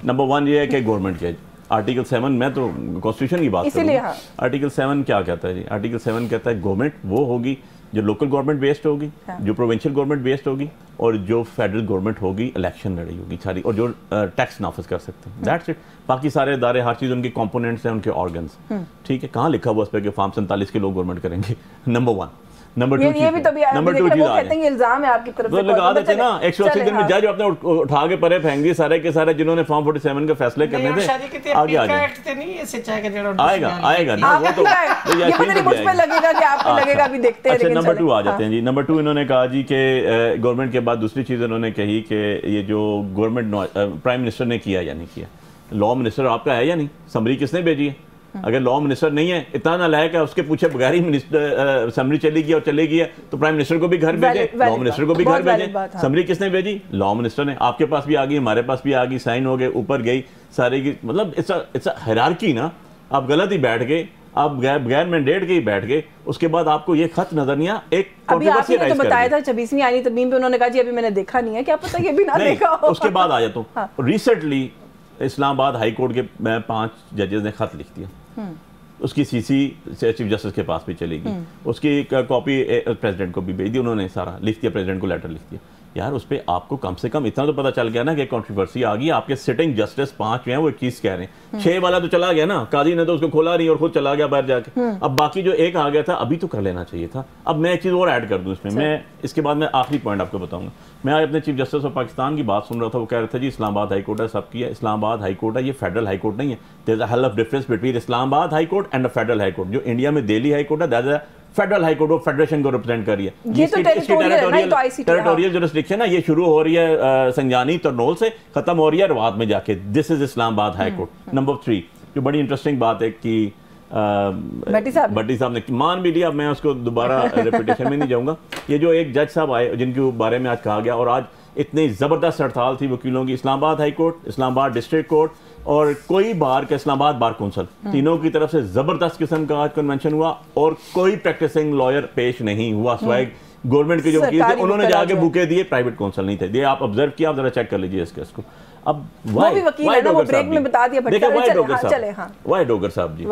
नंबर 1 ये है कि गवर्नमेंट के आर्टिकल 7, मैं तो कॉन्स्टिट्यूशन की बात करूंगा। आर्टिकल 7 क्या कहता है जी? आर्टिकल 7 कहता है गवर्नमेंट वो होगी जो लोकल गवर्नमेंट बेस्ड होगी, जो प्रोविंशियल गवर्नमेंट बेस्ड होगी, और जो फेडरल गवर्नमेंट होगी इलेक्शन लड़ी होगी सारी, और जो टैक्स नाफिज कर सकते हैं। That's it. बाकी सारे इदारे, हर चीज़ उनके कंपोनेंट्स हैं, उनके ऑर्गन्स। ठीक है, कहाँ लिखा हुआ उस पर कि फार्म 47 के लोग गवर्नमेंट करेंगे? नंबर 1। नंबर 2 नंबर 2 चीज कहते हैं इल्जाम है आपकी तरफ से, लगा देते ना 180 दिन में जज अपने उठा के परे फेंक दिए सारे के सारे जिन्होंने फॉर्म 47 के फैसले करने थे। आगे आ जाए, आएगा ना वो तो ये पता नहीं मुझ पे लगेगा कि आपको लगेगा, अभी देखते हैं। अच्छा, नंबर 2 आ जाते हैं जी। नंबर 2 इन्होंने कहा जी कि गवर्नमेंट के बाद दूसरी चीज इन्होंने कही कि ये जो गवर्नमेंट प्राइम मिनिस्टर ने किया या नहीं किया, लॉ मिनिस्टर आपका है या नहीं, समरी किसने भेजी है? अगर लॉ मिनिस्टर नहीं है, इतना नालायक है, उसके पूछे बगैर ही मिनिस्टर समरी चली गई और चले गई है, तो प्राइम मिनिस्टर को भी घर भेजे, लॉ मिनिस्टर को भी घर भेजे। समरी किसने भेजी? लॉ मिनिस्टर ने। आपके पास भी आ गई, हमारे पास भी आ गई, साइन हो गए, ऊपर गई सारे की। मतलब इट्स अ हायरार्की ना। आप गलत ही बैठ गए, आप बगैर मैंडेट के ही बैठ गए। उसके बाद आपको ये खत नजर नहीं आया। एक अभी आपने तो बताया था 26वीं आईनी तरमीम पे उन्होंने कहा जी अभी मैंने देखा नहीं है, क्या पता ये भी ना देखा हो। उसके बाद आ जाता हूँ, रिसेंटली इस्लामाबाद हाई कोर्ट के 5 जजेस ने खत लिख दिया, उसकी सीसी चीफ जस्टिस के पास भी चलेगी, उसकी कॉपी प्रेसिडेंट को भी भेज दी, उन्होंने सारा लिख दिया, प्रेसिडेंट को लेटर लिख दिया। यार उस पर आपको कम से कम इतना तो पता चल गया ना कि कंट्रोवर्सी आ गई। आपके सिटिंग जस्टिस 5 हैं, वो एक चीज कह रहे हैं, 6 वाला तो चला गया ना, काजी ने तो उसको खोला नहीं और खुद चला गया बाहर जाके। अब बाकी जो एक आ गया था, अभी तो कर लेना चाहिए था। अब मैं एक चीज और ऐड कर दूं इसमें, मैं इसके बाद मैं आखिरी पॉइंट आपको बताऊंगा। मैं आज अपने चीफ जस्टिस ऑफ पाकिस्तान की बात सुन रहा था, वो कह रहे थे जी इस्लामाबाद हाई कोर्ट है, सबकी है, इस्लामाबाद हाई कोर्ट है, ये फेडरल हाई कोर्ट नहीं है। There is a hell of difference between Islamabad high court and federal high court. जो इंडिया में दिल्ली हाई कोर्ट है, that is federal high court, वो फेडरेशन को रिप्रेजेंट कर रही है। ये तो टेरिटोरियल जुरिस्डिक्शन है, ये शुरू हो रही है संजानी तरनोल से, खत्म हो रही है रवात में जाके। This is Islamabad high court. Number 3 जो बड़ी इंटरेस्टिंग बात है कि भट्टी साहब ने मान भी लिया, मैं उसको दोबारा रिपीटेशन में नहीं जाऊंगा। ये जो एक जज साहब आए जिनके बारे में आज कहा गया, और आज इतनी जबरदस्त हड़ताल थी वकीलों की, Islamabad high court, Islamabad district court और कोई बार का इस्लामाबाद बार कौंसिल, तीनों की तरफ से जबरदस्त किस्म का आज कन्वेंशन हुआ, और कोई प्रैक्टिसिंग लॉयर पेश नहीं हुआ, स्वाय गवर्नमेंट के जो वकील थे उन्होंने जाके बुके दिए, प्राइवेट कौंसिल नहीं थे। ये आप ऑब्जर्व किया, आप जरा चेक कर लीजिए इस केस को। अब वाई डोगर साहब जी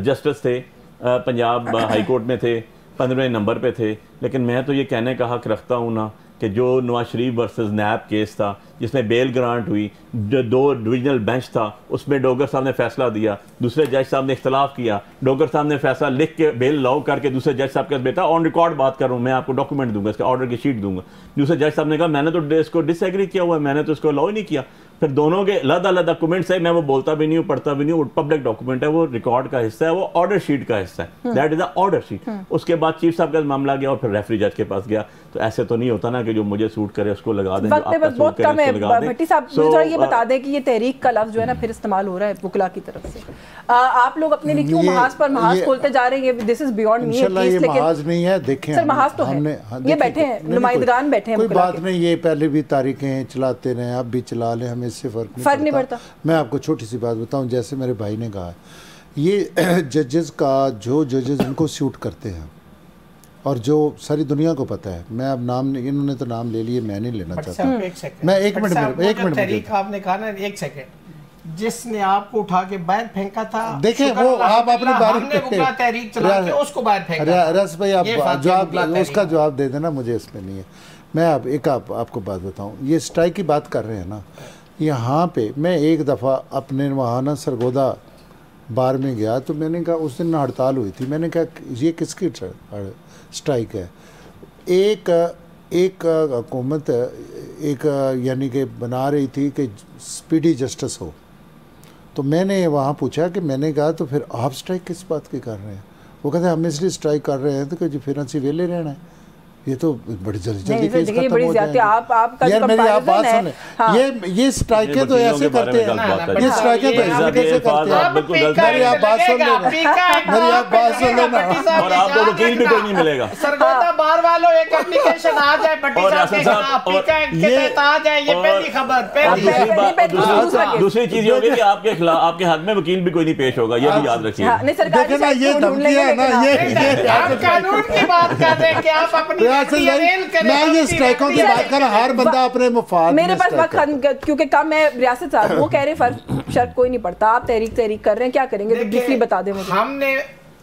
जस्टिस थे, पंजाब हाई कोर्ट में थे, 15वें नंबर पे थे, लेकिन मैं तो ये कहने का हक रखता हूँ ना कि जो नवाज शरीफ वर्सेस नैब केस था जिसमें बेल ग्रांट हुई, जो 2 डिविजनल बेंच था, उसमें डोगर साहब ने फैसला दिया, दूसरे जज साहब ने इख्तलाफ किया, डोगर साहब ने फैसला लिख के बेल लॉ करके दूसरे जज साहब के पास बेटा ऑन रिकॉर्ड बात कर रहा हूँ, मैं आपको डॉक्यूमेंट दूंगा, इसका ऑर्डर की शीट दूंगा। दूसरे जज साहब ने कहा मैंने तो इसको डिसएग्री किया हुआ है, मैंने तो इसको लॉ ही नहीं किया। फिर दोनों के अलग-अलग डॉक्यूमेंट्स है, मैं वो बोलता भी नहीं हूँ, पढ़ता भी नहीं हूँ, पब्लिक डॉक्यूमेंट है, वो रिकॉर्ड का हिस्सा है, वो ऑर्डर शीट का हिस्सा है, that is the order sheet. उसके बाद चीफ साहब का मामला गया और फिर रेफरी जज के पास गया। तो ऐसे तो नहीं होता ना कि जो मुझे सूट करे उसको लगा दें, जो आपका सूट करे भट्टी साहब थोड़ा ये बता दें कि ये तहरीक का लफ्ज जो है ना फिर इस्तेमाल हो रहा है वुकला की तरफ से, आप लोग अपने लिए क्यों महाज पर महाज खोलते जा रहे हैं? दिस इज बियॉन्ड मी, ये महाज नहीं है, देखें सर महाज तो है, ये बैठे हैं नुमाइंदगान बैठे हैं, कोई बात नहीं, ये पहले भी तारीखें चलाते रहे, अब भी चला लें, हमें इससे फर्क नहीं पड़ता। मैं आपको छोटी सी बात बताऊं, जैसे मेरे भाई ने कहा, ये जजेस का जो जजेस इनको सूट करते हैं और जो सारी दुनिया को पता है, मैं अब नाम नहीं, इन्होंने तो नाम ले लिए, मैं नहीं लेना चाहता। मैं एक मिनट आपने कहा ना, एक सेकंड, जिसने आपको उठा के बाहर फेंका था, देखें वो आप अपने बारे में तहरीक चला के उसको बाहर फेंका। रस भाई आप जवाब, उसका जवाब दे देना, मुझे इसमें नहीं है। मैं आपको बात बताऊं, ये स्ट्राइक की बात कर रहे हैं ना, यहाँ पे मैं एक दफ़ा अपने वहाँ ना सरगोदा बार में गया, तो मैंने कहा उस दिन हड़ताल हुई थी, मैंने कहा ये किसकी स्ट्राइक है? एक हुकूमत एक यानी कि बना रही थी कि स्पीडी जस्टिस हो, तो मैंने वहाँ पूछा कि मैंने कहा तो फिर आप स्ट्राइक किस बात की कर रहे हैं? वो कहते हैं हम इसलिए स्ट्राइक कर रहे हैं तो कि फिर अच्छी वेले रहना है। ये तो बड़ी जल्दी आप यार मेरी आप बात सुने, ये स्ट्राइकें तो ऐसे करते हैं, ये स्ट्राइकें तो ऐसे कैसे करते हैं? मेरी आप बात सुन लेना, मेरी आप बात सुन लेना, और आपको वकील भी कोई नहीं मिलेगा। सरगोदा बार वालों एक एप्लीकेशन आ जाए भट्टी साहब के खिलाफ, ये आ जाए, ये पहली खबर। दूसरी चीज ये होगी कि आपके खिलाफ, आपके हक में वकील भी कोई नहीं पेश होगा, ये भी याद रखिए। देखे ना, ये धमकियां है ना, ये आप कानून की बात कर रहे हैं कि आप अपनी मैं ये स्ट्राइकों की बात कर, हर बंदा अपने मुफाद मेरे पास वक्त क्योंकि कम है, रियासत साहब वो कह रहे फर्क शर्त कोई नहीं पड़ता, आप तहरीक कर रहे हैं, क्या करेंगे? तो दूसरी बता दें मुझे। हमने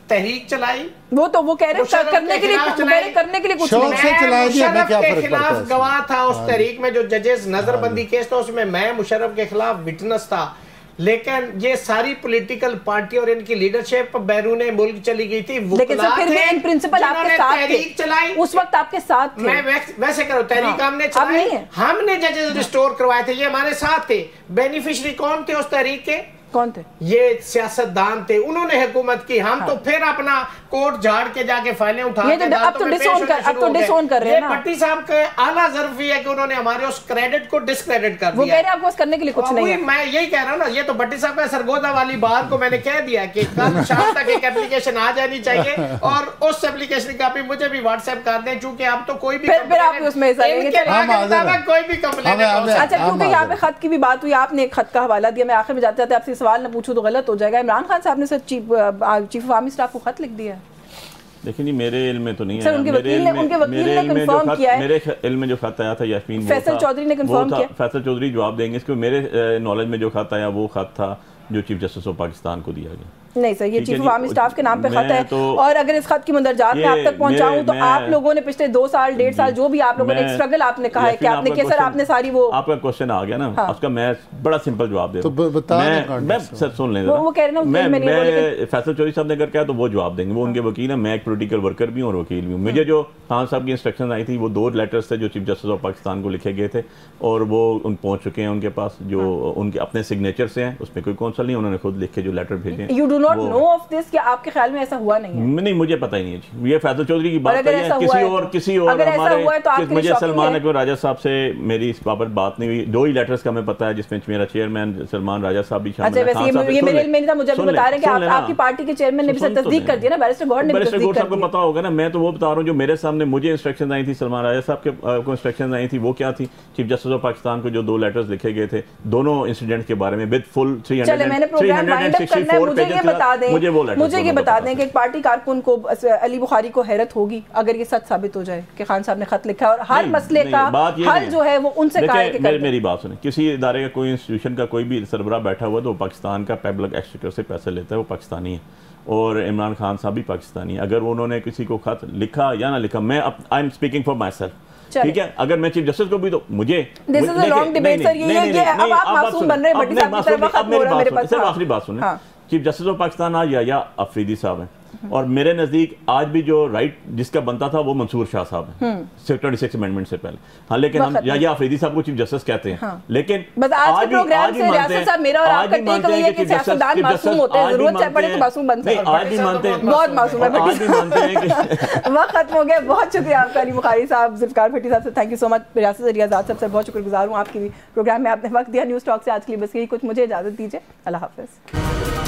तहरीक चलाई, वो कह रहे हैं करने के लिए कुछ मुशर्रफ के खिलाफ गवाह था उस तहरीक में, जो जजेस नजरबंदी केस था उसमें मैं मुशर्रफ के खिलाफ विटनेस था, लेकिन ये सारी पॉलिटिकल पार्टी और इनकी लीडरशिप बैरून मुल्क चली गई थी। लेकिन फिर भी इन प्रिंसिपल आपके साथ थे, उस वक्त आपके साथ थे। मैं वैसे करो, तहरीक हमने चलाई, हमने जजेस रिस्टोर करवाए थे, ये हमारे साथ थे। बेनिफिशियरी कौन थे उस तहरीक के? कौन थे? ये सियासतदान थे, उन्होंने हुकूमत की, हम तो फिर अपना कोर्ट झाड़ के जाके फाइलें उठा के अब तो डिसोन कर रहे हैं ना। भट्टी साहब के आला ज़रूरी है कि उन्होंने हमारे उस क्रेडिट को डिस्क्रेडिट कर दिया। वो कह रहे हैं आपको करने के लिए कुछ नहीं है। मैं यही कह रहा हूँ ना, ये तो भट्टी साहब का सरगोदा वाली बात को मैंने कह दिया कि कल शाम तक एक एप्लीकेशन आ जानी चाहिए और उस एप्लीकेशन की कॉपी मुझे भी व्हाट्सएप कर दें, चूंकि आप तो कोई भी फिर आप उसमें कोई भी कंप्लेंट। अच्छा, क्योंकि यहाँ पे खत की भी बात हुई, आपने एक खत का हवाला दिया, मैं आखिर में जाते जाते आपसे सवाल न पूछूं तो गलत हो जाएगा। इमरान खान साहब ने sir chief of army staff को खत लिख दिया है। देखिए नहीं, मेरे इल्म में तो नहीं है। उनके वकील ने कंफर्म किया है। मेरे इल्म में जो खत आया था यास्मीन, फैसल चौधरी ने कंफर्म किया। फैसल चौधरी जवाब देंगे इसको। मेरे नॉलेज में जो खत आया वो खत था जो चीफ जस्टिस ऑफ पाकिस्तान को दिया गया। नहीं सर, ये चीफ ऑफ आर्मी स्टाफ के नाम पे खत है, और अगर इस खत की मंदरजात में आप तक पहुंचाऊं तो आप लोगों ने पिछले 2 साल 1.5 साल जो भी आप लोगों ने स्ट्रगल आपने कहा है कि आपने कैसे आपने सारी वो आपका क्वेश्चन आ गया ना, उसका मैं बड़ा सिंपल जवाब दे दूं। मैं सर सुन लें, वो कह रहे हैं मैं फैसल चौधरी साहब ने अगर कहा तो वो जवाब देंगे, वो उनके वकील है, मैं एक पॉलिटिकल वर्कर भी हूं और वकील भी हूं। मुझे जो खान साहब की इंस्ट्रक्शन आई थी वो 2 लेटर्स थे जो चीफ जस्टिस ऑफ पाकिस्तान को लिखे गए थे, और वो पहुंच चुके हैं उनके पास, जो उनके अपने सिग्नेचर से हैं, उसमें कोई कौंसल नहीं, उन्होंने खुद लिख के जो लेटर भेजे। You do not know of this, कि आपके ख्याल में ऐसा हुआ नहीं है? नहीं, मुझे पता ही नहीं है। ये फैसल चौधरी की बात है, किसी और हमारे मुझे सलमान अकबर राजा साहब से मेरी इस बाबत बात नहीं हुई। 2 ही लेटर्स का मैं पता है जिसमें मेरा चेयरमैन सलमान राजा साहब भी शामिल है। अच्छा, ये मेरे इल्म में नहीं था, मुझे बता रहे हैं कि आपकी पार्टी के चेयरमैन ने भी तस्दीक कर दिया ना, बैरिस्टर गौहर ने भी तस्दीक कर दी। आपको पता होगा ना, मैं तो वो बता रहा हूं जो मेरे सामने मुझे इंस्ट्रक्शंस आई थी, सलमान राजा साहब के को इंस्ट्रक्शंस आई थी, वो क्या थी? चीफ जस्टिस ऑफ पाकिस्तान को जो 2 लेटर्स लिखे गए थे दोनों इंसिडेंट के बारे में विद फुल 364 पेजेस। मुझे ये बता दें कि एक पार्टी कारकुन को, अली बुखारी को हैरत होगी अगर ये सच साबित हो जाए कि खान साहब ने खत लिखा और हर मसले का हल जो है वो उनसे कहा है कि मेरी बात सुने, किसी इदारे का कोई इंस्टीट्यूशन का कोई भी सरबराह बैठा हुआ तो पाकिस्तान का पब्लिक एक्सचेकर से पैसे लेता है, वो पाकिस्तानी है, और इमरान खान साहब भी पाकिस्तानी है। अगर उन्होंने किसी को खत लिखा या ना लिखा, मैं I am speaking for my self, ठीक है? अगर मैं चीफ जस्टिस को भी तो मुझे सिर्फ आखिरी बात सुने, चीफ जस्टिस ऑफ पाकिस्तान आज या अफरीदी साहब हैं, और मेरे नजदीक आज भी जो राइट जिसका बनता था वो मंसूर शाह साहब है 36 अमेंडमेंट से पहले। हाँ, लेकिन हम या अफरीदी साहब को चीफ जस्टिस कहते हैं, लेकिन आज भी मेरा और आपका टेक अवे है कि सियासतदान मासूम होते हैं, जरूरत पड़े तो मासूम बन सकते हैं। आज भी मानते हैं, बहुत मासूम है, आज भी मानते हैं कि वक्त खत्म हो गया। बहुत शुक्रिया आपका अली बुखारी साहब, जुल्फिकार भट्टी साहब से थैंक यू सो मच। रियासत अली आज़ाद साहब से बहुत शुक्रगुजार हूँ, आपकी भी प्रोग्राम में आपने वक्त दिया। न्यूज़ टॉक से आज के लिए बस यही कुछ, मुझे इजाजत दीजिए, अल्लाह हाफिज़।